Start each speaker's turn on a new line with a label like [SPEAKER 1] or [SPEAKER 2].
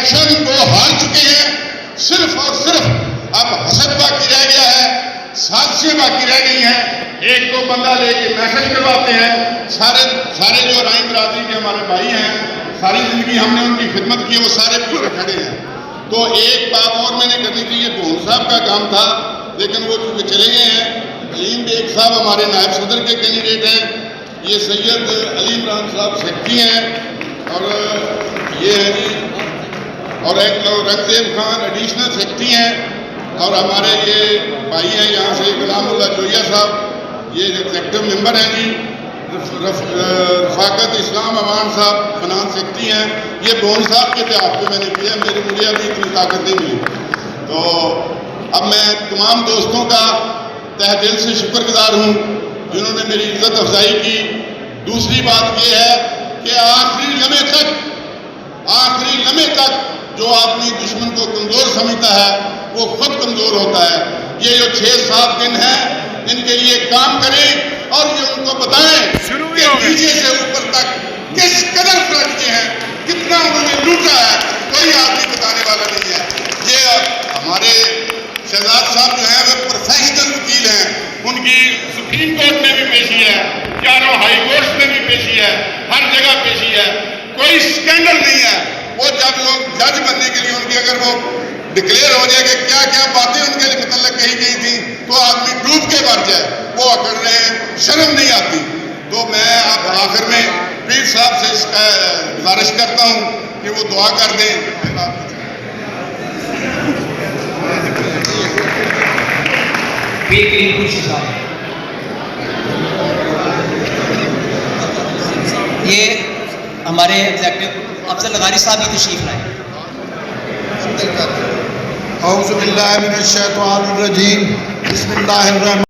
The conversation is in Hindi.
[SPEAKER 1] इलेक्शन को हार चुके हैं। सिर्फ और सिर्फ अब हसद बाकी रह गया है, साजिशें बाकी रह गई हैं। एक दो बंदा लेके मैसेज करवाते हैं। सारे जो राई बरादरी के हमारे भाई हैं, सारी जिंदगी हमने उनकी खिदमत की है, वो सारे पीछे खड़े हैं। तो एक बात और मैंने करनी थी, ये गोहन साहब का काम था, लेकिन वो चूंकि चले गए हैं। अलीम बेग साहब हमारे नायब सदर के कैंडिडेट हैं, ये सैयद अली इमरान साहब सेक्रेटरी हैं, और ये है जी, और एक रंगजेब खान एडिशनल सेक्रेटरी हैं, और हमारे ये भाई हैं यहाँ से गुलामुल्लाह जोया साहब, ये एग्जेक्टिव मेंबर हैं जी। रफाकत इस्लाम अमान साहब फाइनेंस सेक्रेटरी हैं। ये गोहन साहब के इतिहास पे मैंने किया, मुझे अभी इतनी ताकत नहीं मिली। तो अब मैं तमाम दोस्तों का तहे दिल से शुक्रगुजार हूँ जिन्होंने मेरी इज्जत अफजाई की। दूसरी बात यह है कि आखिरी लम्हे तक जो आदमी दुश्मन को कमजोर समझता है वो खुद कमजोर होता है। ये जो 6-7 दिन है, इनके लिए काम करें और ये उनको बताएं कि नीचे से ऊपर तक किस कदर फर्क किए हैं, कितना उन्होंने लूटा है, कोई आदमी बताने वाला नहीं है। ये हमारे शहजाद साहब जो हैं वो प्रोफेशनल वकील हैं, उनकी सुप्रीम कोर्ट में भी पेशी है, चारों हाई कोर्ट में भी पेशी है, हर जगह पेशी है, कोई स्कैंडल नहीं है। वो जब लोग जज बनने के लिए उनकी अगर वो डिक्लेयर हो जाए कि क्या क्या बातें उनके लिए मतलब कही गई थी, तो आदमी डूब के मर जाए, वो अकड़ रहे हैं, शर्म नहीं आती। तो मैं अब आखिर में पीर साहब से इसका गुजारिश करता हूँ कि वो दुआ कर दें।
[SPEAKER 2] ये हमारे एग्जेक्टिव अफजल लगारी साहब की तशरीफ लाए।
[SPEAKER 3] औज़ु बिल्लाहि मिनश शैतानिर रजीम, बिस्मिल्लाहिर रहमानिर